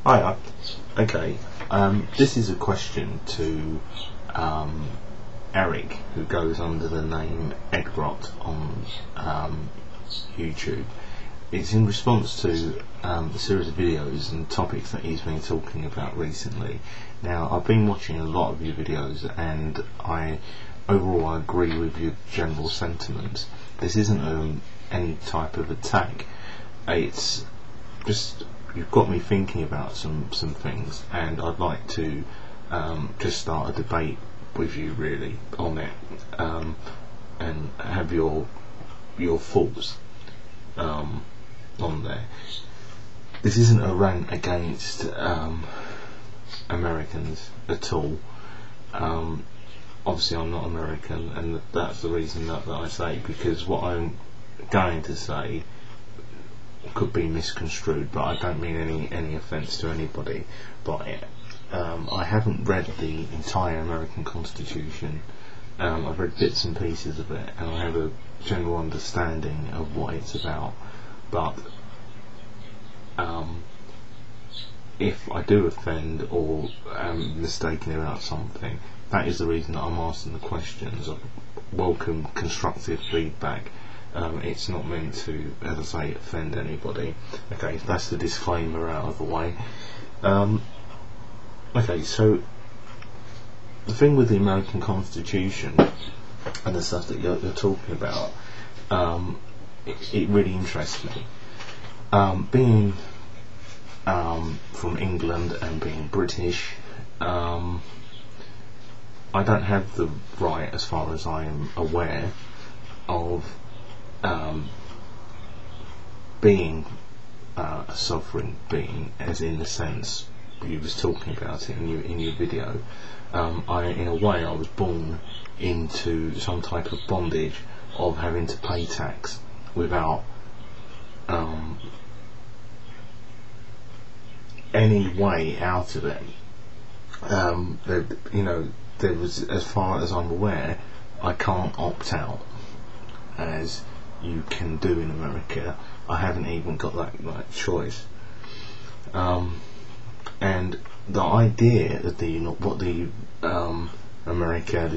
Hi. Okay. This is a question to Eric, who goes under the name Edgrot on YouTube. It's in response to a series of videos and topics that he's been talking about recently. Now, I've been watching a lot of your videos, and overall I agree with your general sentiments. This isn't any type of attack. It's just, you've got me thinking about some things, and I'd like to just start a debate with you really on it, and have your thoughts on there. This isn't a rant against Americans at all. Obviously I'm not American, and that's the reason that I say, because what I'm going to say could be misconstrued, but I don't mean any offence to anybody by it. I haven't read the entire American Constitution. I've read bits and pieces of it, and I have a general understanding of what it's about. But if I do offend or am mistaken about something, that is the reason that I'm asking the questions. I welcome constructive feedback. It's not meant to, as I say, offend anybody. Okay, that's the disclaimer out of the way. Okay, so the thing with the American Constitution and the stuff that you're talking about, it really interests me. Being from England and being British, I don't have the right, as far as I am aware, of being a sovereign being, as in the sense you was talking about it in your video. In a way, I was born into some type of bondage of having to pay tax without any way out of it. There was, as far as I'm aware, I can't opt out, as you can do in America. I haven't even got that choice. And the idea that the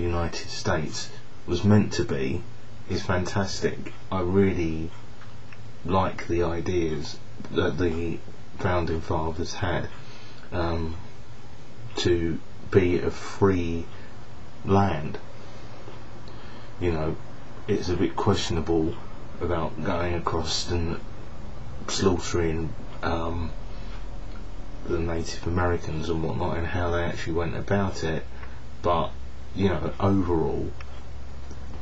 United States was meant to be is fantastic. I really like the ideas that the founding fathers had, to be a free land. It's a bit questionable about going across and slaughtering the Native Americans and whatnot, and how they actually went about it, but overall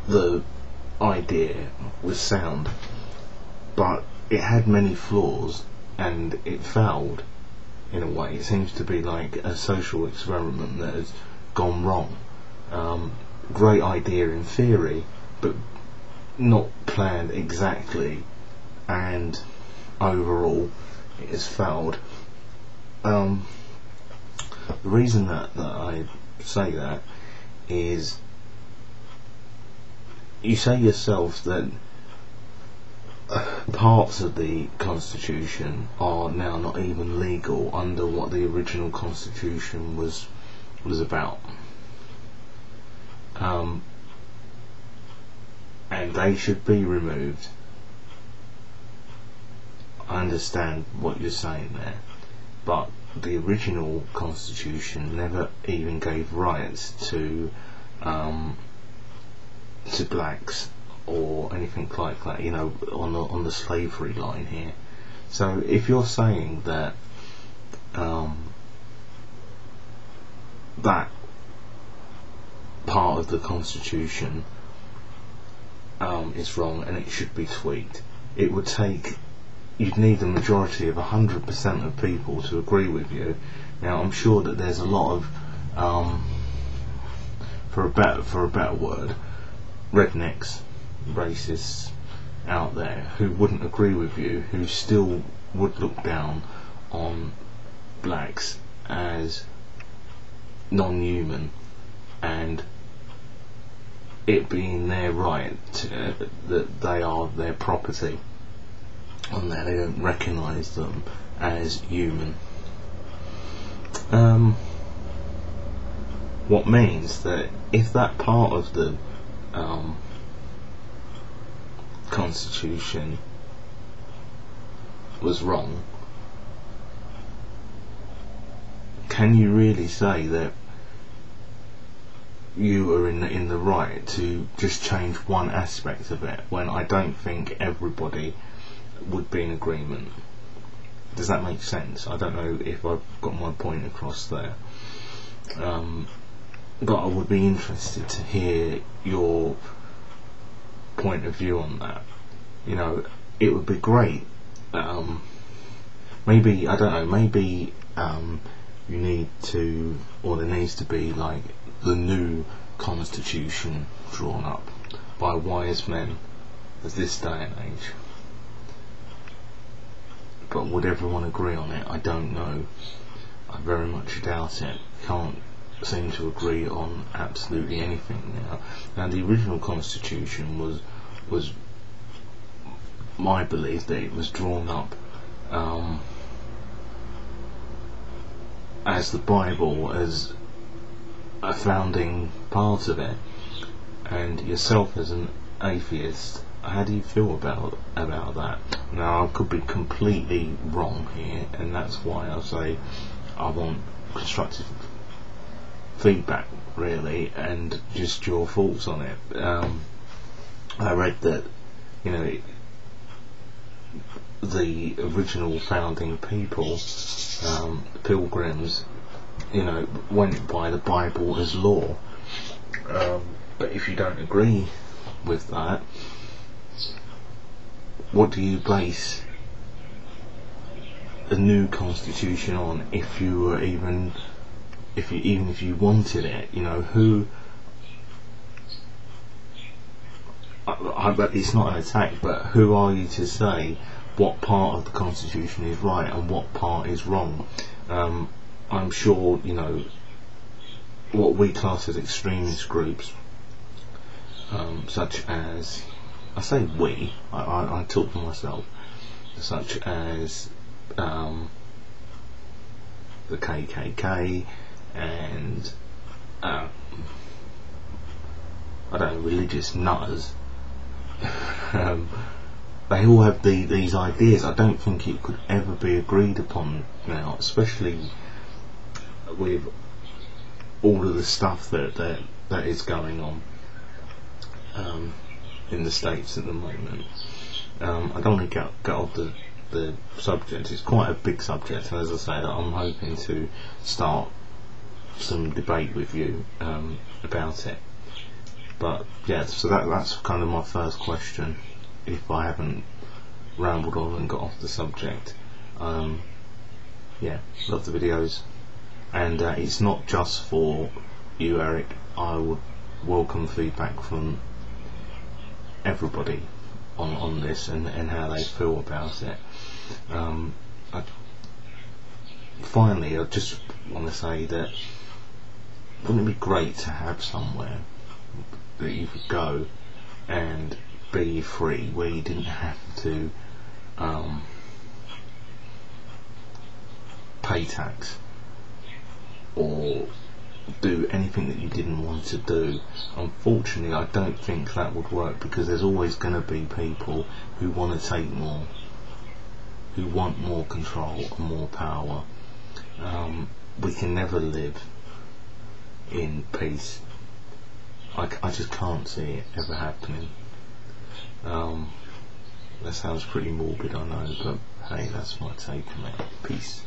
the idea was sound, but it had many flaws and it failed in a way. It seems to be like a social experiment that has gone wrong. Great idea in theory, but not planned exactly, and overall it has failed. The reason that I say that is, you say yourself that parts of the Constitution are now not even legal under what the original Constitution was about, and they should be removed. I understand what you're saying there, but the original Constitution never even gave rights to blacks or anything like that, on the slavery line here. So if you're saying that that part of the Constitution is wrong and it should be tweaked, you'd need a majority of 100% of people to agree with you. Now, I'm sure that there's a lot of, for a better word, rednecks, racists out there who wouldn't agree with you, who still would look down on blacks as non-human, and it being their right that they are their property, and that they don't recognise them as human. what means that if that part of the Constitution was wrong, can you really say that you are in the right to just change one aspect of it, when I don't think everybody would be in agreement? Does that make sense? I don't know if I've got my point across there, but I would be interested to hear your point of view on that. You know, it would be great. Maybe, I don't know, maybe you need to, or there needs to be, like, the new Constitution drawn up by wise men of this day and age. But would everyone agree on it? I don't know. I very much doubt it. Can't seem to agree on absolutely anything now. Now, the original Constitution was my belief that it was drawn up as the Bible, as a founding part of it. And yourself as an atheist, how do you feel about that? Now, I could be completely wrong here, and that's why I say I want constructive feedback, really, and just your thoughts on it. I read that, you know, the original founding people, pilgrims, you know, went by the Bible as law. But if you don't agree with that, what do you base a new Constitution on? If you were even if you wanted it, you know, who? It's not an attack, but who are you to say what part of the Constitution is right and what part is wrong? I'm sure, you know, what we class as extremist groups, such as, I say we, I talk for myself, such as the KKK and I don't know, religious nutters. They all have these ideas. I don't think it could ever be agreed upon now, especially with all of the stuff that is going on in the States at the moment. I don't want to get off the subject. It's quite a big subject, and as I say, I'm hoping to start some debate with you about it. But yeah, so that's kind of my first question, if I haven't rambled on and got off the subject. Yeah, love the videos, and it's not just for you, Eric. I would welcome feedback from everybody on this and how they feel about it. Finally, I just want to say that wouldn't it be great to have somewhere that you could go and be free, where you didn't have to pay tax or do anything that you didn't want to do? Unfortunately, I don't think that would work, because there's always going to be people who want to take more, who want more control and more power. We can never live in peace. I just can't see it ever happening. That sounds pretty morbid, I know, but hey, that's my take on it. Peace.